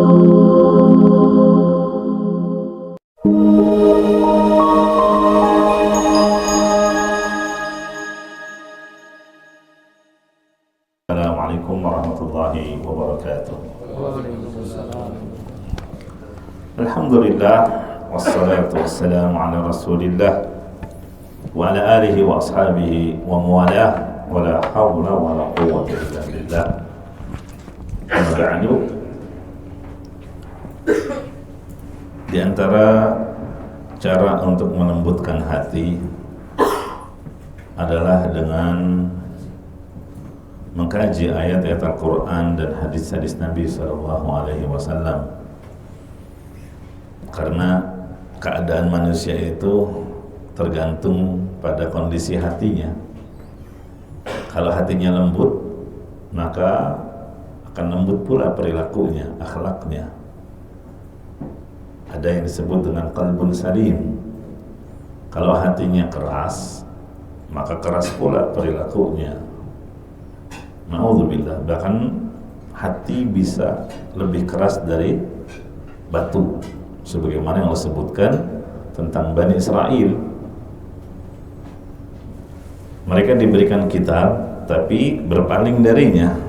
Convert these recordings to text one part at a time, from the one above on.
Assalamualaikum warahmatullahi wabarakatuh. Alhamdulillah, wassalatu wassalamu ala rasulillah wa ala alihi wa ashabihi wa mawalah, wa la hawla wa la quwwata illa billah. Amma ba'du. Di antara cara untuk melembutkan hati adalah dengan mengkaji ayat-ayat Al-Quran dan hadis-hadis Nabi SAW. Karena keadaan manusia itu tergantung pada kondisi hatinya. Kalau hatinya lembut, maka akan lembut pula perilakunya, akhlaknya. Ada yang disebut dengan qalbun salim. Kalau hatinya keras, maka keras pula perilakunya. Na'udzubillah, bahkan hati bisa lebih keras dari batu, sebagaimana yang Allah sebutkan tentang Bani Israel. Mereka diberikan kitab, tapi berpaling darinya,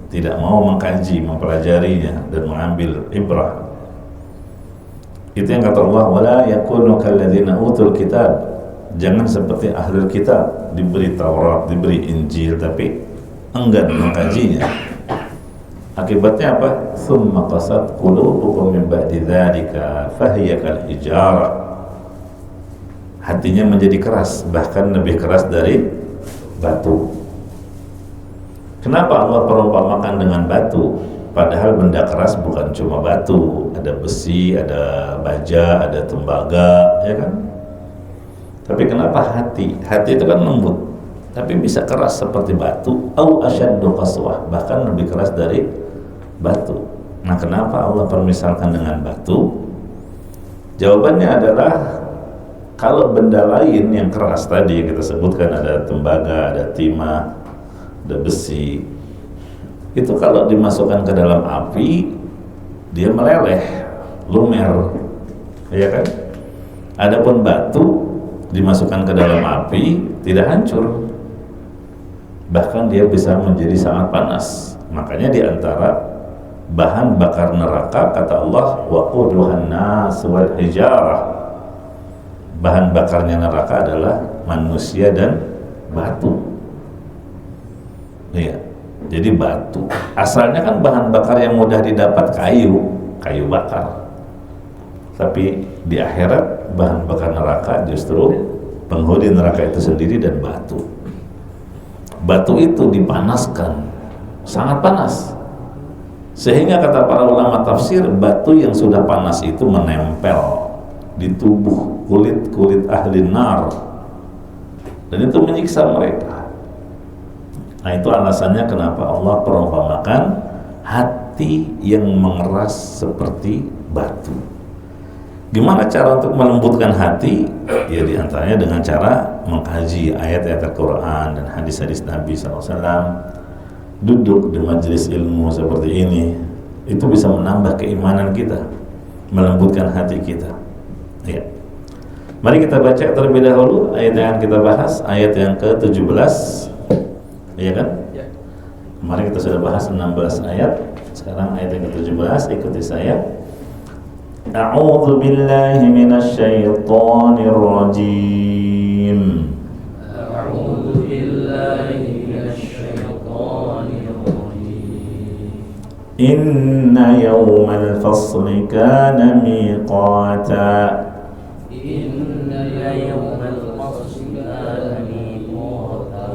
tidak mau mengkaji, mempelajarinya dan mengambil ibrah. Itu yang kata Allah, wala yakunu kalladzina utul kitab. Jangan seperti ahlul kitab, diberi Taurat, diberi Injil, tapi enggan mengkajinya. Akibatnya apa? Tsumma qasat qulubukum min ba'di dzalika fahiya kal hijarah. Hatinya menjadi keras, bahkan lebih keras dari batu. Kenapa Allah perumpamakan dengan batu? Padahal benda keras bukan cuma batu, ada besi, ada baja, ada tembaga, ya kan? Tapi kenapa hati? Hati itu kan lembut, tapi bisa keras seperti batu, au asyaddu qaswah, bahkan lebih keras dari batu. Nah, kenapa Allah permisalkan dengan batu? Jawabannya adalah kalau benda lain yang keras tadi kita sebutkan, ada tembaga, ada timah, ada besi, itu kalau dimasukkan ke dalam api dia meleleh, lumer, ya kan? Adapun batu dimasukkan ke dalam api tidak hancur, bahkan dia bisa menjadi sangat panas. Makanya di antara bahan bakar neraka kata Allah, waquduhan nas wal hijarah. Bahan bakarnya neraka adalah manusia dan batu. Iya. Jadi batu asalnya kan bahan bakar yang mudah didapat, kayu bakar. Tapi di akhirat bahan bakar neraka justru penghuni neraka itu sendiri dan batu. Batu itu dipanaskan, sangat panas, sehingga kata para ulama tafsir, batu yang sudah panas itu menempel di tubuh kulit ahli nar, dan itu menyiksa mereka. Nah, itu alasannya kenapa Allah perumpamakan hati yang mengeras seperti batu. Gimana cara untuk melembutkan hati? Ya diantaranya dengan cara mengkaji ayat-ayat Al-Quran dan hadis-hadis Nabi SAW. Duduk di majelis ilmu seperti ini, itu bisa menambah keimanan kita, melembutkan hati kita. Ya. Mari kita baca terlebih dahulu ayat yang kita bahas, ayat yang ke-17. Iya kan? Ya. Kemarin kita sudah bahas 16 ayat. Sekarang ayat yang ke-17, ikuti saya. A'udzu billahi minasyaitonir rajim. A'udzu billahi minasyaitonir rajim. Inna yawmal fasli kana miqata. Inna yawmal fasli kana miqata.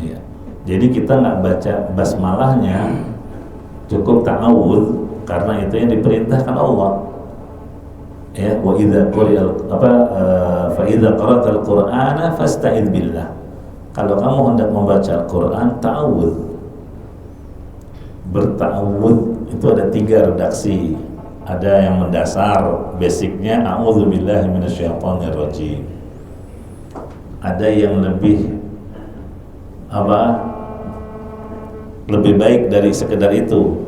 Ya. Jadi kita nggak baca basmalahnya, cukup ta'awudz, karena itu yang diperintahkan Allah. Ya, wa idza quri'al fa idza qara'tal qur'ana fasta'idz billah. Kalau kamu hendak membaca Al-Qur'an, ta'awudz. Berta'awudz itu ada 3 redaksi. Ada yang mendasar, basicnya a'udzubillahi minasyaitonir rajim. Ada yang lebih lebih baik dari sekedar itu,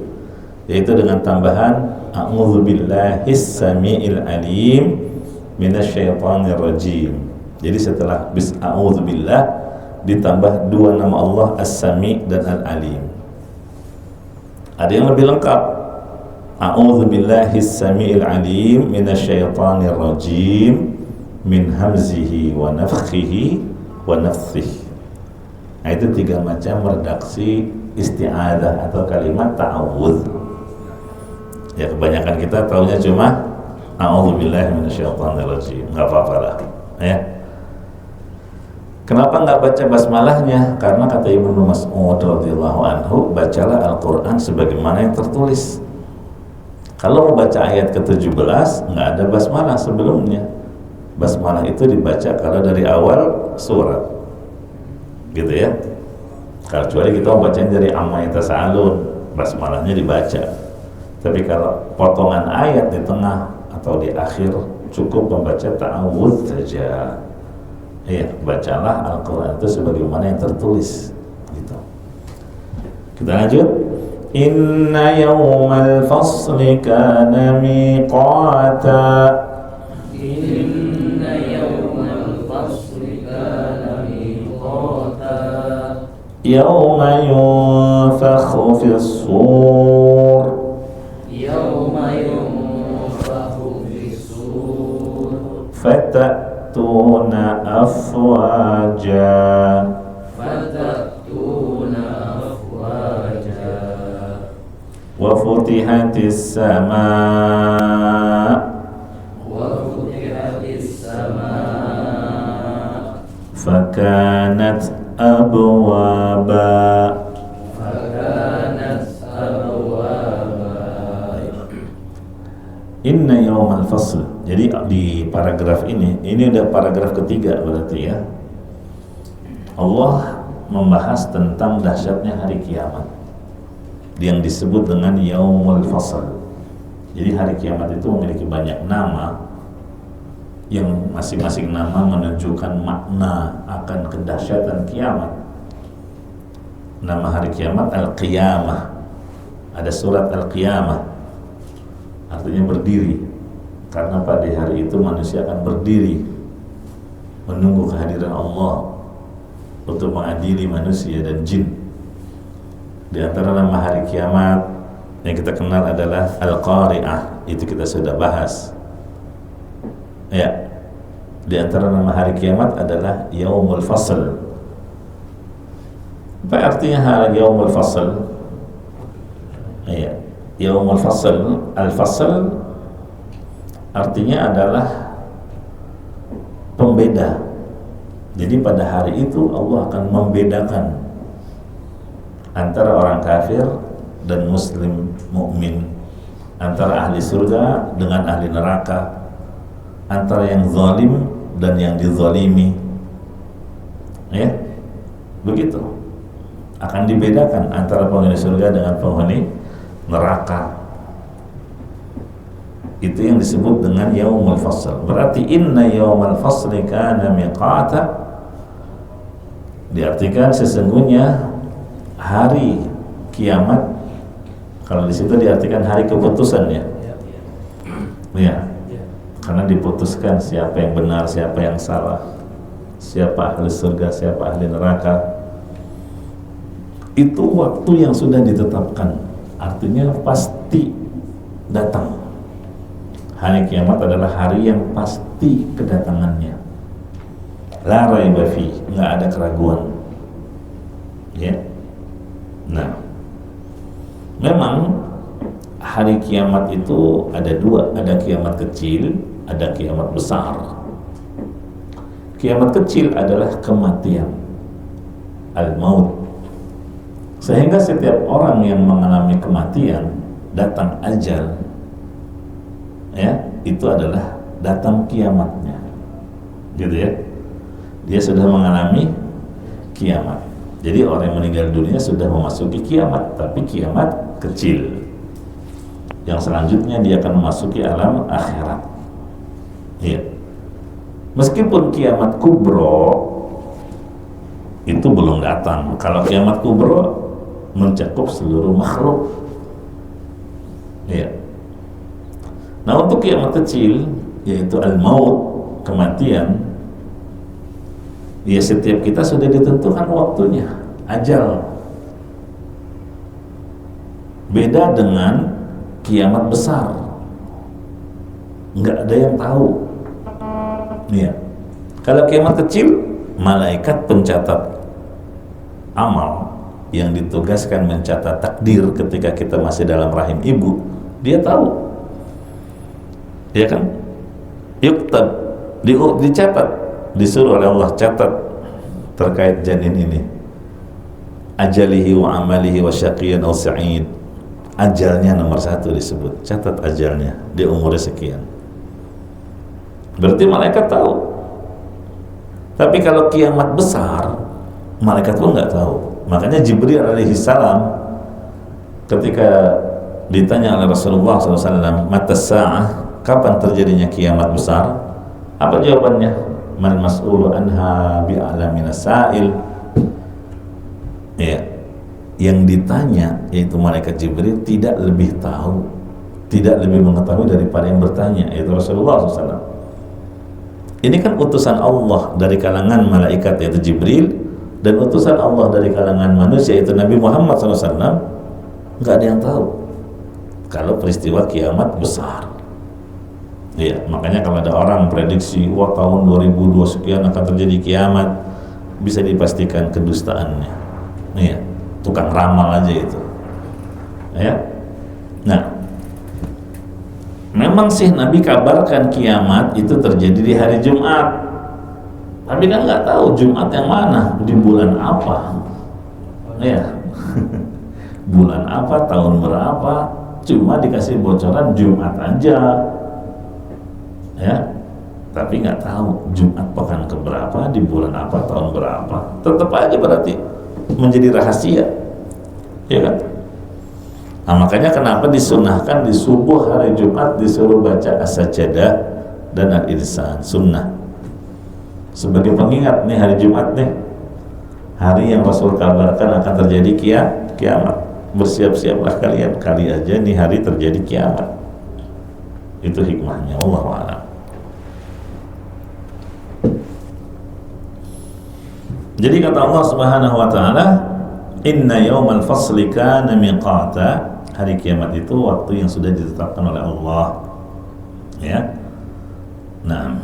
yaitu dengan tambahan a'udzubillahis samiil alim minasyaitonir rajim. Jadi setelah a'udzubillah ditambah dua nama Allah As-Sami dan Al-Alim. Ada yang lebih lengkap, a'udzubillahis samiil alim minasyaitonir rajim min hamzihi wa nafthihi wa nafthihi. Nah, itu 3 macam redaksi isti'adzah atau kalimat ta'awudz. Ya, kebanyakan kita taunya cuma a'udzubillahi minasyaitonir rajim. Enggak apa-apa lah, ya. Kenapa nggak baca basmalahnya? Karena kata Ibnu Mas'ud radhiyallahu anhu, bacalah Al-Quran sebagaimana yang tertulis. Kalau mau baca ayat ke-17, nggak ada basmalah sebelumnya. Basmalah itu dibaca kalau dari awal surat, gitu ya. Kecuali kita mau bacanya dari amma yatasaalun, basmalahnya dibaca. Tapi kalau potongan ayat di tengah atau di akhir, cukup membaca ta'awudz saja. Iya, bacalah Al-Quran itu sebagaimana yang tertulis, gitu. Kita lanjut. Inna yawmal fasli kana miqata. Inna yawmal fasli kana miqata. Yawma yunfakhu fis-sur. Yawma yunfakhu fis-sur. Fatatuna afwaja. Fatatuna afwaja. Wa futihatis samaa. Wa futihatis samaa. Fakanat abwaba. Fakanat abwaba. Inna yawmal fasl. Jadi di paragraf ini udah paragraf ketiga berarti ya. Allah membahas tentang dahsyatnya hari kiamat yang disebut dengan yaumul fasl. Jadi hari kiamat itu memiliki banyak nama yang masing-masing nama menunjukkan makna akan kedahsyatan kiamat. Nama hari kiamat Al-Qiyamah. Ada surat Al-Qiyamah, artinya berdiri. Karena pada hari itu manusia akan berdiri menunggu kehadiran Allah untuk mengadili manusia dan jin. Di antara nama hari kiamat yang kita kenal adalah Al-Qari'ah, itu kita sudah bahas. Ya. Di antara nama hari kiamat adalah Yaumul Fasl. Apa artinya hari Yaumul Fasl? Ya. Yaumul Fasl, Al-Fasl artinya adalah pembeda. Jadi pada hari itu Allah akan membedakan antara orang kafir dan muslim mukmin, antara ahli surga dengan ahli neraka, antara yang zalim dan yang dizalimi. Ya, begitu. Akan dibedakan antara penghuni surga dengan penghuni neraka. Itu yang disebut dengan yaumul fasl. Berarti inna yaumal fasli kana miqata, diartikan sesungguhnya hari kiamat. Kalau di situ diartikan hari keputusan ya. Ya. Karena diputuskan siapa yang benar, siapa yang salah, siapa ahli surga, siapa ahli neraka. Itu waktu yang sudah ditetapkan. Artinya pasti datang. Hari kiamat adalah hari yang pasti kedatangannya. La raiba fi, nggak ada keraguan. Ya. Nah, memang hari kiamat itu ada dua, ada kiamat kecil, ada kiamat besar. Kiamat kecil adalah kematian, al-maut. Sehingga setiap orang yang mengalami kematian, datang ajal, ya, itu adalah datang kiamatnya, gitu ya. Dia sudah mengalami kiamat. Jadi orang yang meninggal dunia sudah memasuki kiamat, tapi kiamat kecil. Yang selanjutnya dia akan memasuki alam akhirat. Ya. Meskipun kiamat kubro itu belum datang. Kalau kiamat kubro mencakup seluruh makhluk. Ya. Nah, untuk kiamat kecil, yaitu al-maut, kematian, ya setiap kita sudah ditentukan waktunya, ajal. Beda dengan kiamat besar, nggak ada yang tahu. Ya. Kalau kiamat kecil, malaikat pencatat amal yang ditugaskan mencatat takdir ketika kita masih dalam rahim ibu, dia tahu, ya kan? Yuktab, dicatat, disuruh oleh Allah catat terkait janin ini, ajalihi wa amalihi wa syaqiyan aw sa'id. Ajalnya nomor 1 disebut, catat ajalnya, dia umurnya sekian. Berarti malaikat tahu. Tapi kalau kiamat besar, malaikat pun nggak tahu. Makanya Jibril alaihi salam ketika ditanya oleh Rasulullah SAW, mata sa'ah, kapan terjadinya kiamat besar? Apa jawabannya? Man mas'ulu anha bi'alaminas sa'il. Ya, yang ditanya yaitu malaikat Jibril tidak lebih tahu, tidak lebih mengetahui daripada yang bertanya, yaitu Rasulullah SAW. Ini kan utusan Allah dari kalangan malaikat yaitu Jibril, dan utusan Allah dari kalangan manusia yaitu Nabi Muhammad SAW. Nggak ada yang tahu kalau peristiwa kiamat besar. Iya, makanya kalau ada orang prediksi, wah tahun 2002 sekian akan terjadi kiamat, bisa dipastikan kedustaannya. Iya, tukang ramal aja itu. Ya. Nah, memang sih Nabi kabarkan kiamat itu terjadi di hari Jumat. Tapi kan nggak tahu Jumat yang mana, di bulan apa. Ya. Bulan apa, tahun berapa, cuma dikasih bocoran Jumat aja. Ya. Tapi nggak tahu Jumat pekan keberapa, di bulan apa, tahun berapa. Tetap aja berarti menjadi rahasia. Ya kan? Nah, makanya kenapa disunahkan di subuh hari Jumat disuruh baca as-sajdah dan al-insan, sunnah. Sebagai pengingat nih, hari Jumat nih, hari yang Rasul kabarkan akan terjadi kiamat. Bersiap-siaplah kalian, kali aja nih hari terjadi kiamat. Itu hikmahnya, Allahu a'lam. Jadi kata Allah Subhanahu wa taala, inna yaumal fasli kana miqata. Hari kiamat itu waktu yang sudah ditetapkan oleh Allah. Ya. Nah,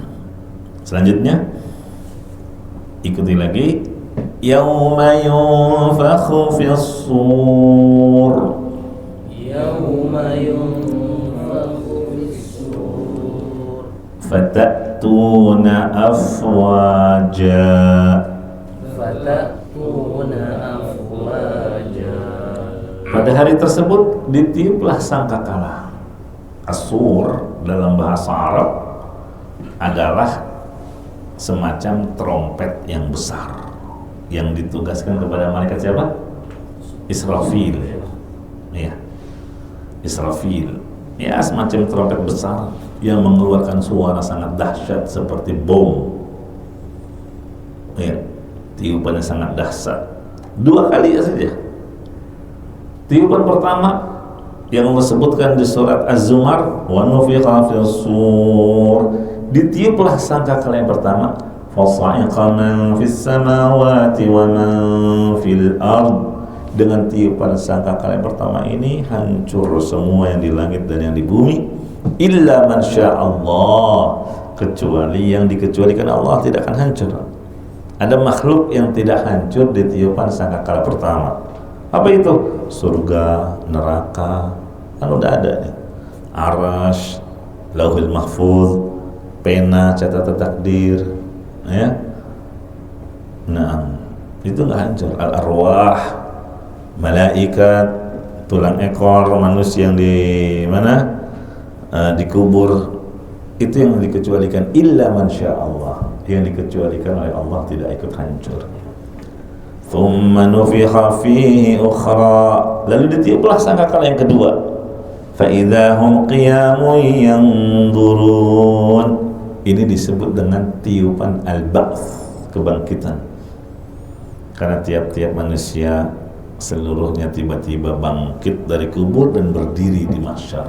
selanjutnya ikuti lagi, yauma yunfakhu fis-sur. Yauma yunfakhu fis-sur. Fatatuna afwaja. Fatatuna afwaja. Pada hari tersebut ditiuplah sangkakala. As-sur dalam bahasa Arab adalah semacam trompet yang besar yang ditugaskan kepada malaikat siapa? Israfil. Ya. Israfil. Ya, semacam trompet besar yang mengeluarkan suara sangat dahsyat seperti bom. Ya. Tiupannya sangat dahsyat. 2 kali saja. Tiupan pertama yang Allah sebutkan di surat Az-Zumar, wa nufiqa fis-sur, ditiuplah sangkakala yang pertama, fasa'iqa man fis samawati wa man fil ard. Dengan tiupan sangkakala yang pertama ini hancur semua yang di langit dan yang di bumi, illa man sya'allah, kecuali yang dikecualikan Allah tidak akan hancur. Ada makhluk yang tidak hancur di tiupan sangkakala pertama. Apa itu? Surga, neraka, kan udah ada nih. Arasy, Lauhul Mahfuz, pena catatan takdir, ya. Nah, itu nggak hancur. Al-arwah, malaikat, tulang ekor manusia yang di mana? Dikubur, itu yang dikecualikan. Illa man sya'allah, yang dikecualikan oleh Allah tidak ikut hancur. Thumma nufikha fihi ukhra, lalu ditiuplah sangkakala yang kedua. Fa idza hum qiyamun yanzurun. Ini disebut dengan tiupan al-ba'ts, kebangkitan. Karena tiap-tiap manusia seluruhnya tiba-tiba bangkit dari kubur dan berdiri di mahsyar.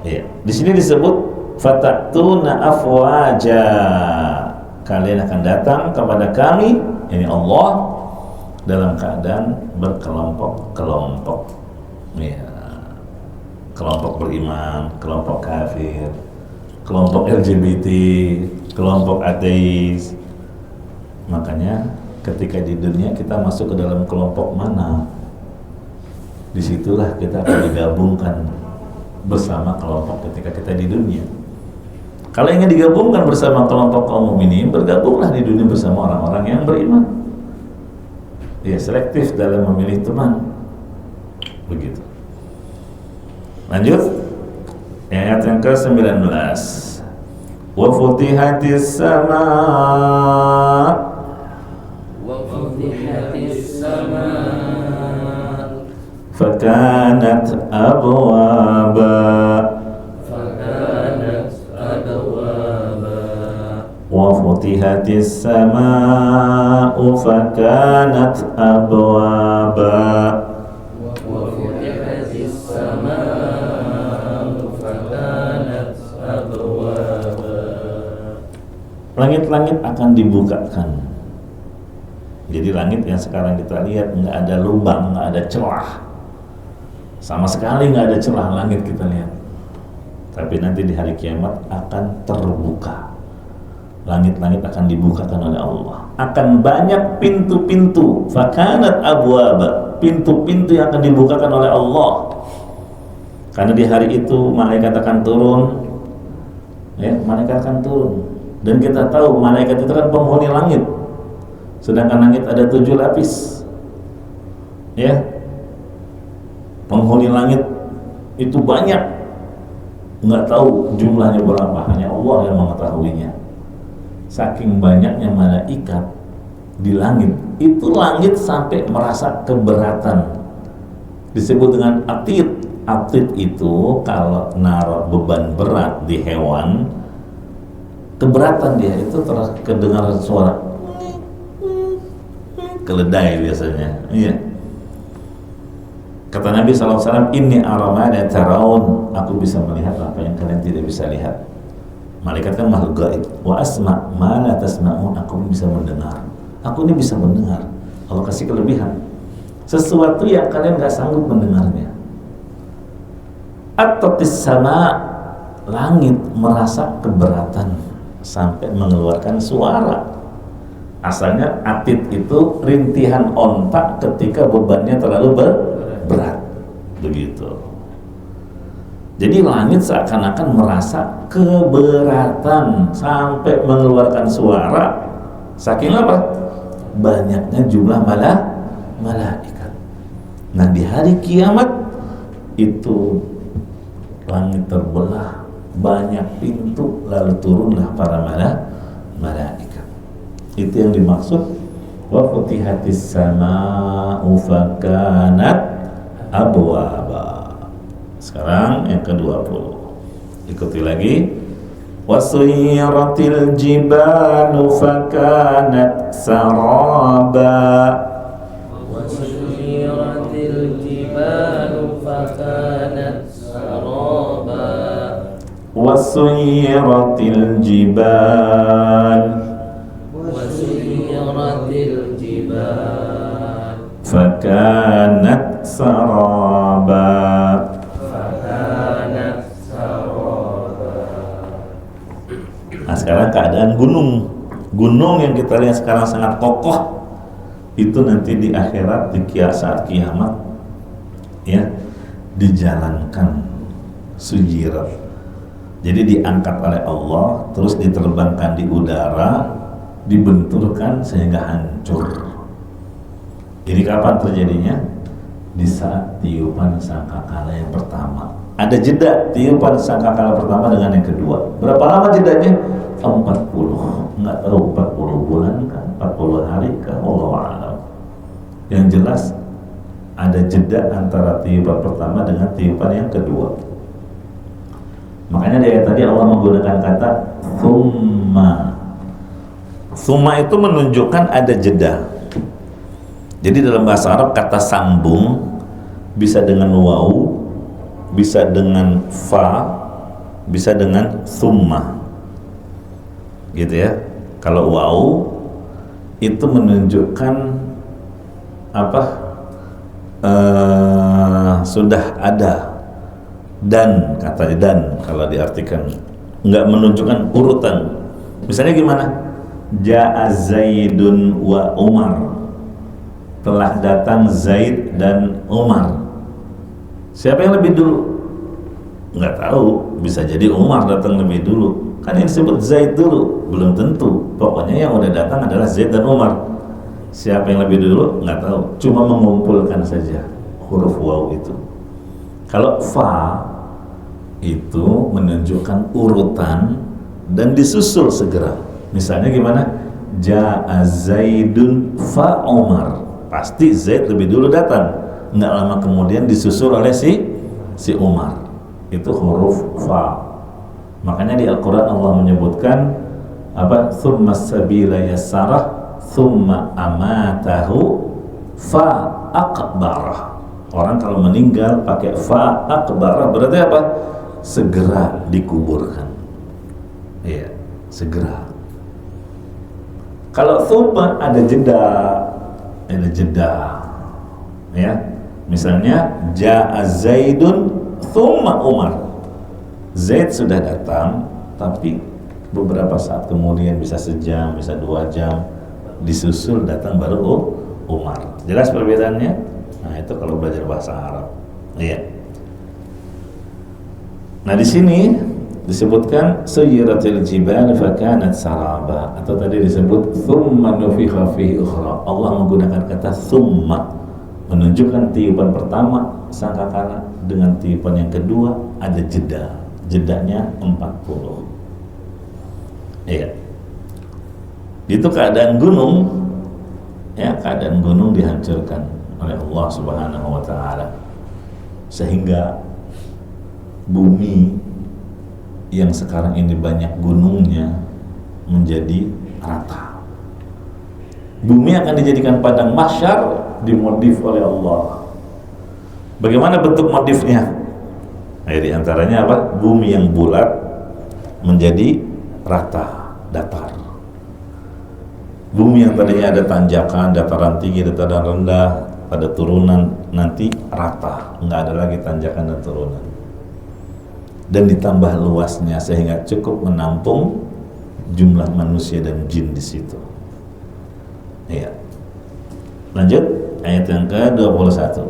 Ya, di sini disebut fatatuna afwaja. Kalian akan datang kepada kami, ini Allah, dalam keadaan berkelompok-kelompok. Ya. Kelompok beriman, kelompok kafir, kelompok LGBT, kelompok ateis. Makanya ketika di dunia kita masuk ke dalam kelompok mana, disitulah kita akan digabungkan bersama kelompok ketika kita di dunia. Kalau ingin digabungkan bersama kelompok kaum mukminin, bergabunglah di dunia bersama orang-orang yang beriman. Ya, selektif dalam memilih teman. Begitu. Lanjut. Ayat yang ke-19. Wa futihatis samaa fakanat abwaba wa futihatis samaa'u fakanat abwaba langit-langit akan dibukakan. Jadi langit yang sekarang kita lihat nggak ada lubang, nggak ada celah, sama sekali nggak ada celah langit kita lihat. Tapi nanti di hari kiamat akan terbuka. Langit-langit akan dibukakan oleh Allah. Akan banyak pintu-pintu. Fakanat abwaba. Pintu-pintu yang akan dibukakan oleh Allah. Karena di hari itu malaikat akan turun. Ya, malaikat akan turun. Dan kita tahu malaikat itu kan penghuni langit. Sedangkan langit ada 7 lapis. Ya. Penghuni langit itu banyak. Nggak tahu jumlahnya berapa, hanya Allah yang mengetahuinya. Saking banyaknya malaikat di langit, itu langit sampai merasa keberatan. Disebut dengan atid. Atid itu kalau naruh beban berat di hewan, keberatan dia, itu terdengar suara keledai biasanya. Iya. Kata Nabi SAW, inni aramana taraun, aku bisa melihat apa yang kalian tidak bisa lihat. Malaikat kan makhluk gaib. Wa asma ma la tasma'un, aku bisa mendengar. Aku ini bisa mendengar. Allah kasih kelebihan. Sesuatu yang kalian gak sanggup mendengarnya. At-tatis sama, langit merasa keberatan sampai mengeluarkan suara. Asalnya atid itu rintihan ontak ketika bebannya terlalu berat. Begitu. Jadi langit seakan-akan merasa keberatan sampai mengeluarkan suara. Saking apa? Banyaknya jumlah malaikat. Nah, di hari kiamat itu langit terbelah, banyak pintu, lalu turunlah para malaikat. Itu yang dimaksud wa futihatis samaa'u fakanat abwaba. Sekarang yang ke-20. Ikuti lagi. Wasuyiratil jibalu fakanat saraba. Wasuyiratil jibalu fakanat saraba. Wasuyiratil jibal. Wasuyiratil jibal. Fakanat saraba. Nah, sekarang keadaan gunung yang kita lihat sekarang sangat kokoh, itu nanti di akhirat, di saat kiamat, ya, dijalankan sujirat. Jadi diangkat oleh Allah, terus diterbangkan di udara, dibenturkan sehingga hancur. Ini kapan terjadinya? Di saat tiupan sangkakala yang pertama. Ada jeda tiupan sangkakala pertama dengan yang kedua. Berapa lama jedanya? 40. Nggak tahu 40 bulan kah, 40 hari kah, wallahu a'lam. Yang jelas ada jeda antara tiupan pertama dengan tiupan yang kedua. Makanya di ayat tadi Allah menggunakan kata thumma. Thumma itu menunjukkan ada jeda. Jadi dalam bahasa Arab kata sambung bisa dengan waw, bisa dengan fa, bisa dengan thumma, gitu ya. Kalau waw itu menunjukkan apa? Sudah ada, dan katanya dan kalau diartikan nggak menunjukkan urutan. Misalnya gimana? Ja'a Zaidun wa Umar, telah datang Zaid dan Umar. Siapa yang lebih dulu? Nggak tahu, bisa jadi Umar datang lebih dulu. Kan yang disebut Zaid dulu, belum tentu. Pokoknya yang udah datang adalah Zaid dan Umar. Siapa yang lebih dulu? Nggak tahu. Cuma mengumpulkan saja huruf waw itu. Kalau fa itu menunjukkan urutan dan disusul segera. Misalnya gimana? Ja'a Zaidun fa Umar. Pasti Zaid lebih dulu datang. Nggak lama kemudian disusul oleh si Umar. Itu huruf fa. Makanya di Al-Quran Allah menyebutkan apa? Thumma sabila yassarah thumma amatahu fa aqbarah. Orang kalau meninggal pakai fa aqbarah berarti apa? Segera dikuburkan. Iya, segera. Kalau thumma ada jeda, ya. Misalnya ja'a Zaidun thumma Umar. Zaid sudah datang, tapi beberapa saat kemudian, bisa sejam, bisa 2 jam, disusul datang baru Umar. Jelas perbedaannya? Nah, itu kalau belajar bahasa Arab. Iya. Nah, di sini disebutkan sayyaratil jibal fakanat saraba, atau tadi disebut thumma nufikha fihi ukhra. Allah menggunakan kata thumma menunjukkan tiupan pertama sangkakala dengan tiupan yang kedua ada jedanya 40. Iya. Itu keadaan gunung, ya, keadaan gunung dihancurkan oleh Allah Subhanahu wa taala sehingga bumi yang sekarang ini banyak gunungnya menjadi rata. Bumi akan dijadikan padang mahsyar, dimodif oleh Allah. Bagaimana bentuk modifnya? Nah, di antaranya apa? Bumi yang bulat menjadi rata, datar. Bumi yang tadinya ada tanjakan, dataran tinggi, dataran rendah, pada turunan nanti rata, nggak ada lagi tanjakan dan turunan. Dan ditambah luasnya sehingga cukup menampung jumlah manusia dan jin di situ. Iya. Lanjut ayat yang ke-21.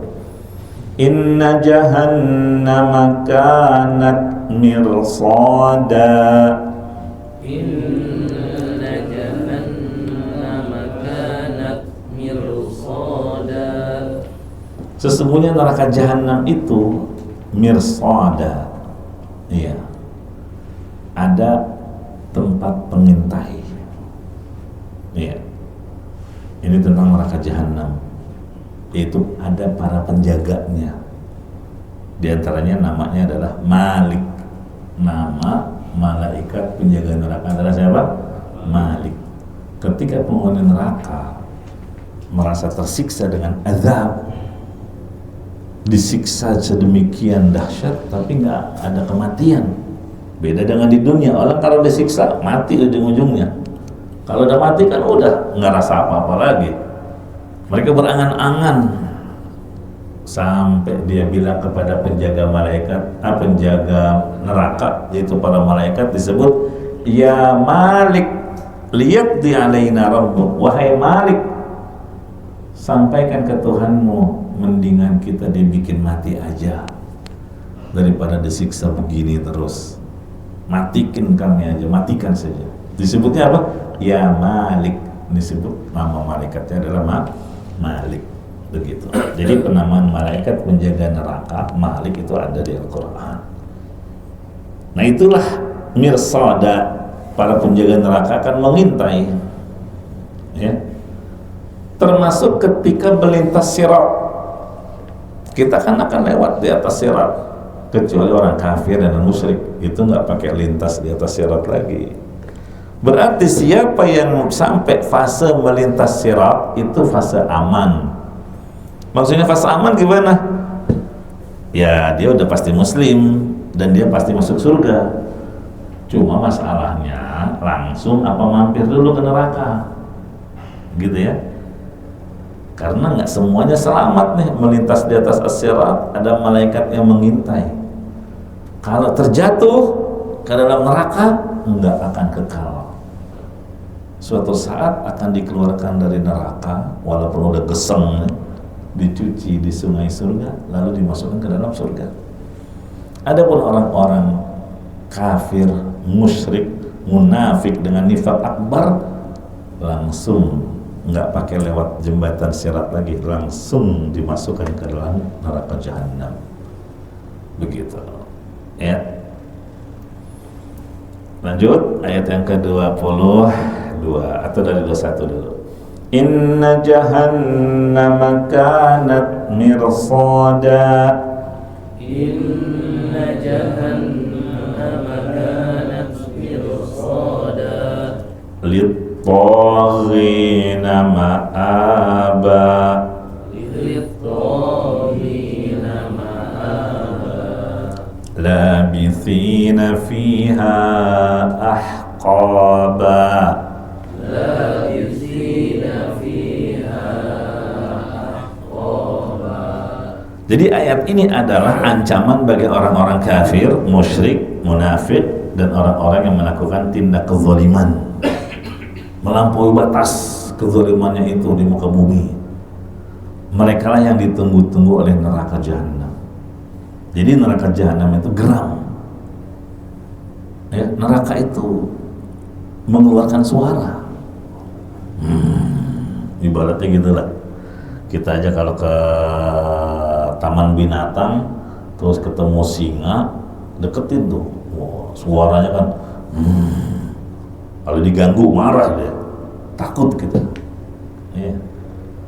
Inna jahannama kanat mirsada. Inna jahannama kanat mirsada. Sesungguhnya neraka jahanam itu mirsada. Iya, ada tempat pengintai. Iya, ini tentang neraka jahanam. Itu ada para penjaganya. Di antaranya namanya adalah Malik. Nama malaikat penjaga neraka adalah siapa? Malik. Ketika penghuni neraka merasa tersiksa dengan azab, disiksa sedemikian dahsyat tapi nggak ada kematian. Beda dengan di dunia, orang kalau disiksa mati ujung-ujungnya. Kalau udah mati kan udah nggak rasa apa-apa lagi. Mereka berangan-angan sampai dia bilang kepada penjaga penjaga neraka, yaitu para malaikat, disebut ya Malik liyaqdi alaina rabbuk. Wahai Malik, sampaikan ke Tuhanmu, mendingan kita dibikin mati aja daripada disiksa begini terus. Matikan kami aja, matikan saja. Disebutnya apa? Ya Malik. Disebut nama malaikatnya adalah Malik. Begitu. Jadi penamaan malaikat penjaga neraka Malik itu ada di Al-Quran. Nah, itulah mirsada, para penjaga neraka akan mengintai, ya. Termasuk ketika melintas sirat. Kita kan akan lewat di atas sirat, kecuali orang kafir dan musyrik, itu nggak pakai lintas di atas sirat lagi. Berarti siapa yang sampai fase melintas sirat itu fase aman, Maksudnya fase aman gimana? Ya dia udah pasti muslim dan dia pasti masuk surga. Cuma masalahnya langsung apa mampir dulu ke neraka, gitu ya? Karena nggak semuanya selamat nih melintas di atas as-sirat, ada malaikat yang mengintai. Kalau terjatuh ke dalam neraka nggak akan kekal. Suatu saat akan dikeluarkan dari neraka walaupun udah geseng, dicuci di sungai surga, lalu dimasukkan ke dalam surga. Adapun orang-orang kafir, musyrik, munafik dengan nifaq akbar, langsung nggak pakai lewat jembatan sirat lagi, langsung dimasukkan ke dalam neraka jahanam. Begitu ya. Lanjut ayat yang ke-22 atau dari 21 dulu. Inna jahannama kanat mirsada. Inna jahannama kanat mirsada Lit-taghina ma'aba. Lit-taghina ma'aba Labithina fiha ahqaba. labithina fiha ahqaba. Jadi ayat ini adalah ancaman bagi orang-orang kafir, musyrik, munafik, dan orang-orang yang melakukan tindak kezaliman, melampaui batas kezalimannya itu di muka bumi. Mereka lah yang ditunggu-tunggu oleh neraka jahanam. Jadi neraka jahanam itu geram. Ya, neraka itu mengeluarkan suara. Ibaratnya gitulah. Kita aja kalau ke taman binatang terus ketemu singa, deketin tuh. Wah, suaranya kan kalau diganggu marah dia. Takut kita. Ya.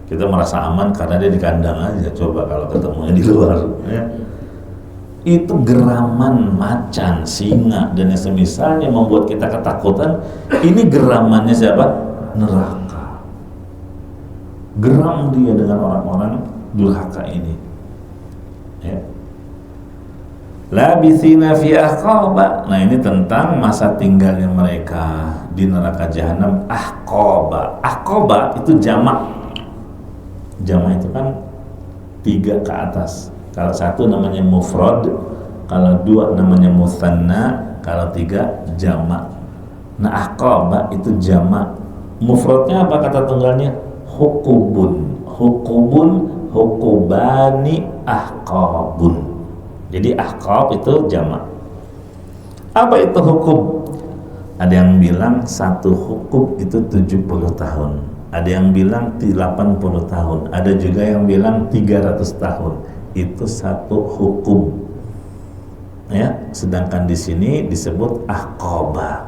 Kita merasa aman karena dia di kandang aja. Coba kalau ketemunya di luar, ya. Itu geraman macan, singa, dan yang semisalnya membuat kita ketakutan. Ini geramannya siapa? Neraka. Geram dia dengan orang-orang durhaka ini. Ya. Labithina fi ahqaba. Nah, ini tentang masa tinggalnya mereka di neraka jahanam. Ahqaba. Ahqaba itu jamak. Jamak itu kan 3 ke atas. Kalau 1 namanya mufrad, kalau 2 namanya mutsanna, kalau 3 jamak. Nah, ahqaba itu jamak. Mufradnya apa kata tunggalnya? Hukubun. Hukubun, hukubani, ahqabun. Jadi ahqab itu jamak. Apa itu hukum? Ada yang bilang 1 hukum itu 70 tahun. Ada yang bilang 80 tahun. Ada juga yang bilang 300 tahun. Itu 1 hukum. Ya, sedangkan di sini disebut ahqaba.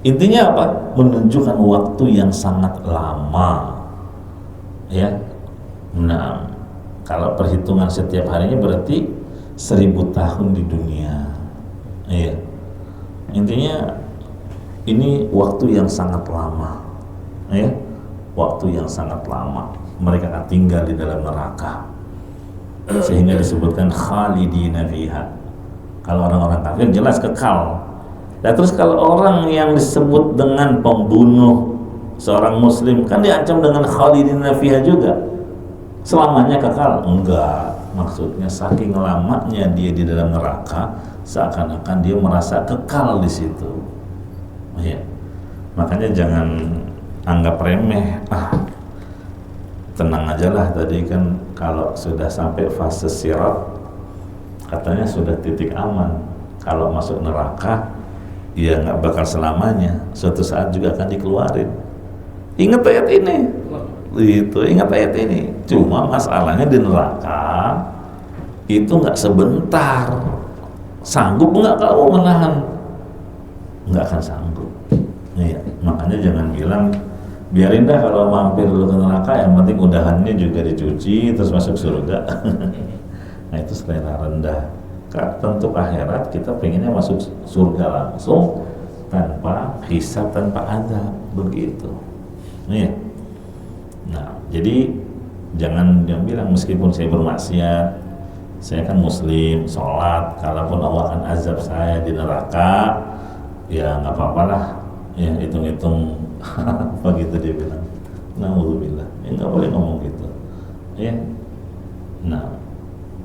Intinya apa? Menunjukkan waktu yang sangat lama. Ya. Nah, kalau perhitungan setiap harinya berarti 1000 tahun di dunia. Iya. Intinya ini waktu yang sangat lama. Ya. Waktu yang sangat lama. Mereka akan tinggal di dalam neraka. Sehingga disebutkan khalidina fiha. Kalau orang-orang kafir jelas kekal. Nah, terus kalau orang yang disebut dengan pembunuh seorang muslim kan diancam dengan khalidina fiha juga. Selamanya kekal? Enggak. Maksudnya saking lamanya dia di dalam neraka, seakan-akan dia merasa kekal di situ. Ya. Makanya jangan anggap remeh. Tenang aja lah, tadi kan kalau sudah sampai fase sirat katanya sudah titik aman. Kalau masuk neraka ya nggak bakal selamanya, suatu saat juga akan dikeluarin. Ingat ayat ini, ingat ayat ini. Cuma masalahnya di neraka itu nggak sebentar. Sanggup nggak kamu menahan? Nggak akan sanggup. Iya, makanya jangan bilang biarin dah kalau mampir dulu ke neraka, yang penting udahannya juga dicuci terus masuk surga. Nah, itu selera rendah. Karena tentu akhirat kita pengennya masuk surga langsung tanpa hisab, tanpa azab, begitu. Nih. Nah, jadi Jangan dia bilang meskipun saya bermaksiat, saya kan muslim, sholat, kalaupun Allah akan azab saya di neraka, ya nggak apa-apa lah, ya hitung-hitung begitu dia bilang. Na'udzubillah, ya nggak boleh ngomong gitu, ya. Nah,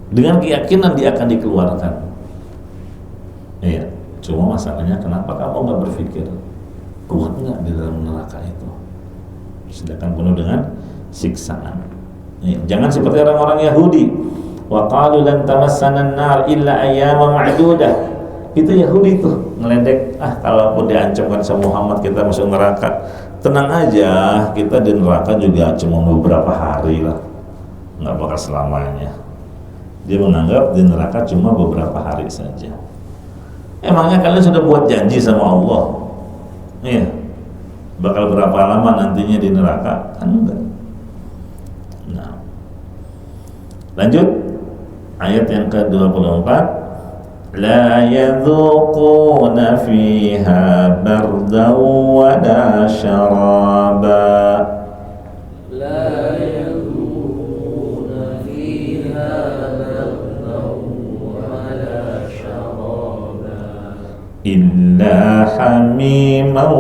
dengan keyakinan dia akan dikeluarkan, ya. Cuma masalahnya kenapa kamu nggak berpikir kuat nggak di dalam neraka itu, sedangkan penuh dengan siksaan. Ya, jangan seperti orang-orang Yahudi. Wa qalu lan tamassana an-nar illa ayyaman ma'dudah. Itu Yahudi tuh ngeledek, kalaupun diancamkan sama Muhammad kita masuk neraka, tenang aja, kita di neraka juga cuma beberapa hari lah, nggak bakal selamanya. Dia menganggap di neraka cuma beberapa hari saja. Emangnya kalian sudah buat janji sama Allah? Iya, bakal berapa lama nantinya di neraka? Kan enggak. Nah, lanjut ayat yang ke-24. La yadhuquna fiha bardan wa la syaraba. La yadhuquna fiha bardan wa la syaraba Illa hamiman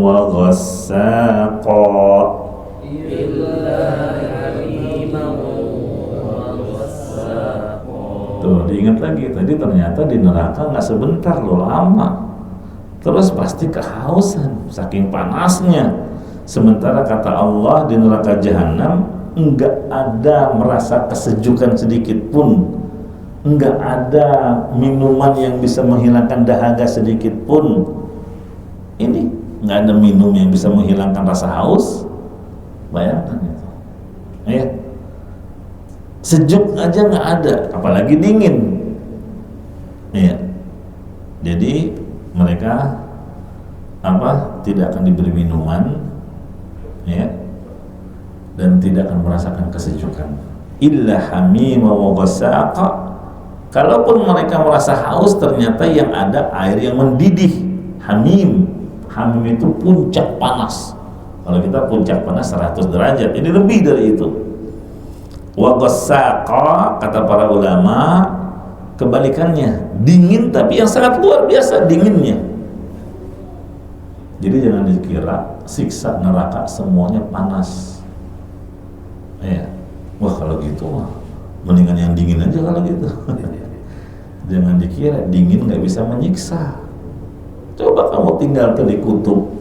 wa ghassaqa. Tuh, diingat lagi, tadi ternyata di neraka nggak sebentar loh, lama. Terus pasti kehausan, saking panasnya. Sementara kata Allah di neraka jahanam nggak ada merasa kesejukan sedikit pun, nggak ada minuman yang bisa menghilangkan dahaga sedikit pun. Ini nggak ada minum yang bisa menghilangkan rasa haus. Bayangkan itu, ya. Sejuk aja nggak ada, apalagi dingin. Iya. Jadi mereka tidak akan diberi minuman, ya, dan tidak akan merasakan kesejukan. Illa hamima wa ghassaqa. Kalaupun mereka merasa haus, ternyata yang ada air yang mendidih. Hamim itu puncak panas. Kalau kita puncak panas 100 derajat, ini lebih dari itu. Wa ghassaqa, kata para ulama, kebalikannya, dingin tapi yang sangat luar biasa dinginnya. Jadi jangan dikira siksa neraka semuanya panas. Ya. Wah, kalau gitu mah mendingan yang dingin aja kalau gitu. Jangan dikira dingin nggak bisa menyiksa. Coba kamu tinggal di kutub,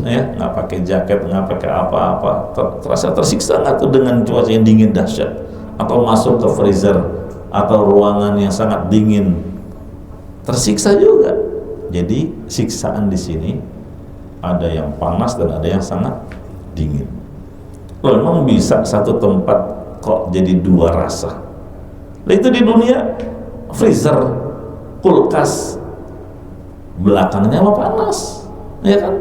ya, nggak pakai jaket, nggak pakai apa-apa, terasa tersiksa nggak tuh dengan cuaca yang dingin dahsyat? Atau masuk ke freezer atau ruangan yang sangat dingin, tersiksa juga. Jadi siksaan di sini ada yang panas dan ada yang sangat dingin. Loh, emang bisa satu tempat kok jadi dua rasa? Nah, itu di dunia freezer, kulkas, belakangnya mah panas, ya kan?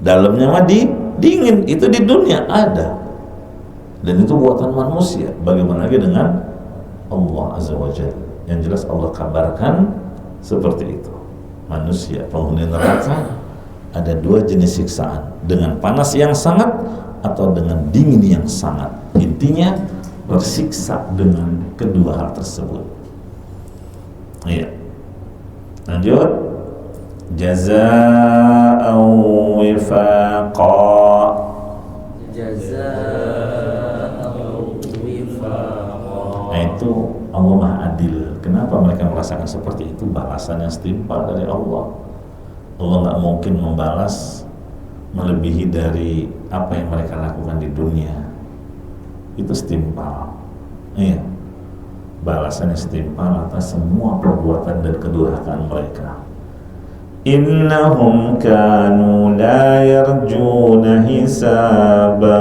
Dalamnya mah dingin. Itu di dunia ada, dan itu buatan manusia. Bagaimana lagi dengan Allah Azza wa Jalla? Yang jelas Allah kabarkan seperti itu. Manusia penghuni neraka ada dua jenis siksaan, dengan panas yang sangat atau dengan dingin yang sangat. Intinya bersiksa dengan kedua hal tersebut. Iya. Lanjut. Jazaa'an wifaqa. Nah, itu Allah Maha Adil. Kenapa mereka merasakan seperti itu? Balasan yang setimpal dari Allah. Allah nggak mungkin membalas melebihi dari apa yang mereka lakukan di dunia. Itu setimpal. Iya. Balasannya setimpal atas semua perbuatan dan kedurhakaan mereka. Innahum kanu la yarjuna hisaba.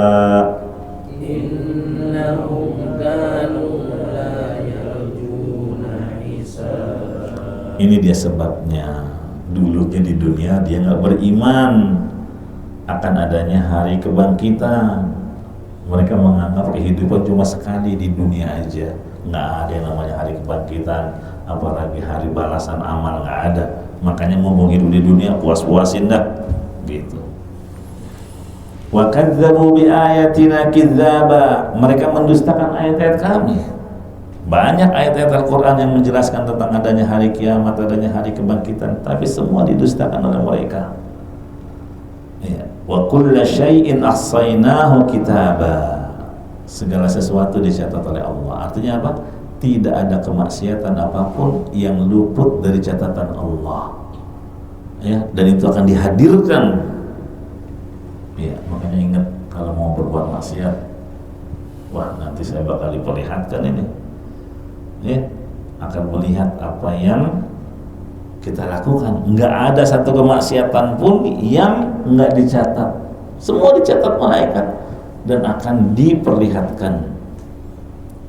Innahum kanu la yarjuna hisaba. Ini dia sebabnya. Dulunya di dunia dia nggak beriman akan adanya hari kebangkitan. Mereka menganggap kehidupan cuma sekali di dunia aja, nggak ada yang namanya hari kebangkitan, apalagi hari balasan amal, nggak ada. Makanya ngomong hidup di dunia puas-puasin dah gitu. Wa kadzdzabu bi ayatina kidzaba, mereka mendustakan ayat-ayat kami. Banyak ayat-ayat Al-Quran yang menjelaskan tentang adanya hari kiamat, adanya hari kebangkitan, tapi semua didustakan oleh mereka. Ya. Wa kulla syai'in ahsaynahu kitaba, segala sesuatu dicatat oleh Allah. Artinya apa? Tidak ada kemaksiatan apapun yang luput dari catatan Allah. Ya, dan itu akan dihadirkan. Ya, makanya ingat kalau mau berbuat maksiat, wah nanti saya bakal diperlihatkan ini. Ya, akan melihat apa yang kita lakukan. Nggak ada satu kemaksiatan pun yang nggak dicatat. Semua dicatat malaikat dan akan diperlihatkan.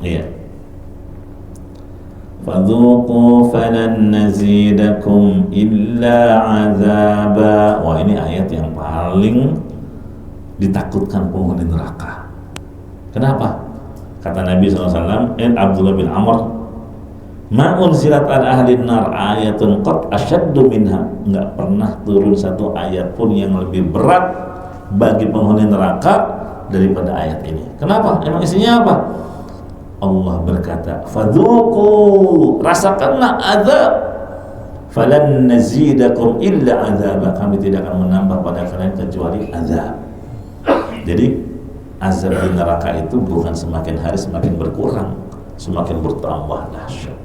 Iya. Fadzuqu falan nazidakum illa azaba. Wah, ini ayat yang paling ditakutkan penghuni neraka. Kenapa? Kata Nabi SAW, Abdullah bin Amr, ma unzilat an ahli nar ayatun qad asyaddu minha. Enggak pernah turun satu ayat pun yang lebih berat bagi penghuni neraka daripada ayat ini. Kenapa? Emang isinya apa? Allah berkata, fadzuqu, rasakanlah azab, falan nazidakum illa azab, kami tidak akan menambah pada kalian kecuali azab. Jadi azab di neraka itu bukan semakin hari semakin berkurang, semakin bertambah dahsyat.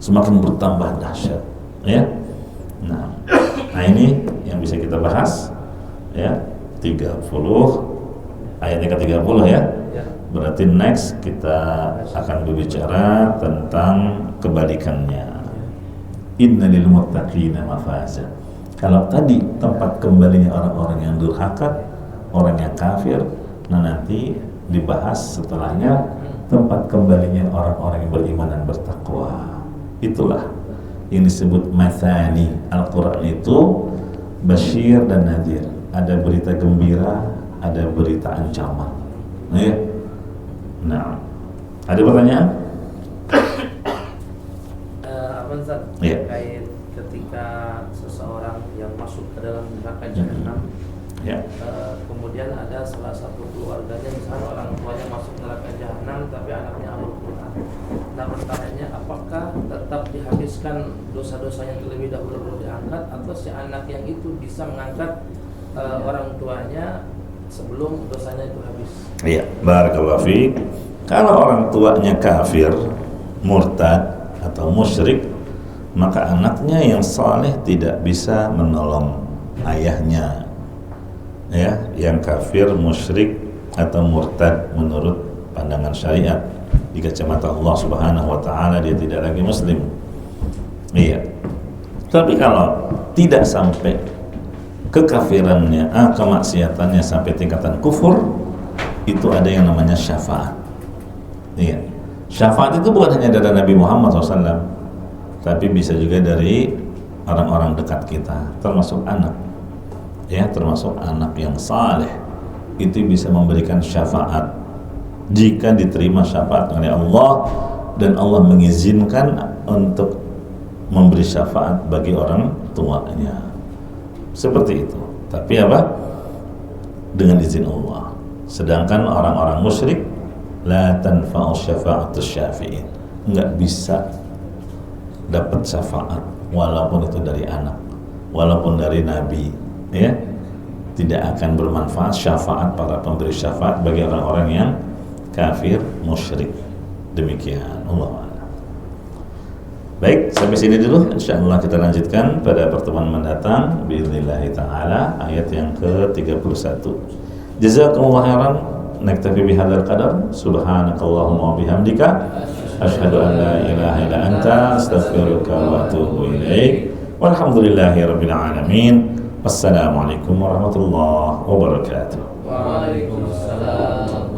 Semakin bertambah dahsyat, ya. Nah, ini yang bisa kita bahas, ya. 30 ayat yang ke-30 ya. Berarti next kita akan berbicara tentang kebalikannya. Innalil muttaqina mafaza. Kalau tadi tempat kembalinya orang-orang yang durhaka, orang yang kafir, nah nanti dibahas setelahnya tempat kembalinya orang-orang yang beriman dan bertakwa. Itulah yang disebut mathani. Al-Quran itu basyir dan nadhir. Ada berita gembira, ada berita ancaman. Nah, ada pertanyaan? Ya. Terkait ketika seseorang yang masuk ke dalam neraka jahanam, ya. Kemudian ada salah satu keluarganya, misalnya orang tuanya masuk neraka jahanam tapi anaknya amal Quran. Nah, pertanyaannya, apakah tetap dihabiskan dosa-dosanya terlebih dahulu baru diangkat, atau si anak yang itu bisa mengangkat orang tuanya sebelum dosanya itu habis? Iya, barakallahu fiik. Kalau orang tuanya kafir, murtad atau musyrik, maka anaknya yang saleh tidak bisa menolong ayahnya. Ya, yang kafir, musyrik atau murtad menurut pandangan syariat. Di kacamata Allah Subhanahu wa taala dia tidak lagi muslim. Iya. Tapi kalau tidak sampai kekafirannya, kemaksiatannya sampai tingkatan kufur, itu ada yang namanya syafaat. Iya. Syafaat itu bukan hanya dari Nabi Muhammad SAW, tapi bisa juga dari orang-orang dekat kita, termasuk anak. Ya, termasuk anak yang saleh itu bisa memberikan syafaat jika diterima syafaat oleh Allah dan Allah mengizinkan untuk memberi syafaat bagi orang tuanya. Seperti itu. Tapi apa? Dengan izin Allah. Sedangkan orang-orang musyrik la tanfa'u syafa'atus syafi'in. Enggak bisa dapat syafaat walaupun itu dari anak, walaupun dari nabi, ya. Tidak akan bermanfaat syafaat para pemberi syafaat bagi orang-orang yang kafir, musyrik. Demikian Allah. Baik, sampai sini dulu. Insyaallah kita lanjutkan pada pertemuan mendatang biiznillah taala ayat yang ke-31. Jazakumullah khairan. Naktafi bihadzal qadar. Subhanakallahumma wa bihamdika asyhadu an la ilaha illa anta astaghfiruka wa atubu ilaik. Walhamdulillahirabbil alamin. Wassalamualaikum warahmatullahi wabarakatuh. Waalaikumsalam.